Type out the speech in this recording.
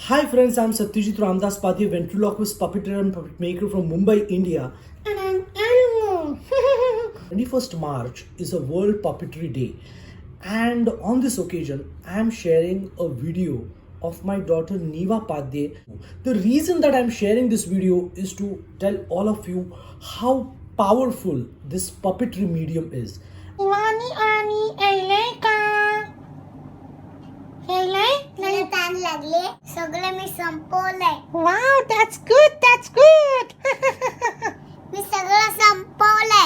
Hi friends, I'm Satyajit Ramdas Padhye, Ventriloquist, Puppeteer and Puppet Maker from Mumbai, India. And I'm Elmo. 21st March is a World Puppetry Day, and on this occasion I am sharing a video of my daughter Neeva Padhye. The reason that I am sharing this video is to tell all of you how powerful this puppetry medium is. Iwani ani Eleka. Nalatan lagle. Sogla mi sampole. Wow, that's good. Mi sagla sampole.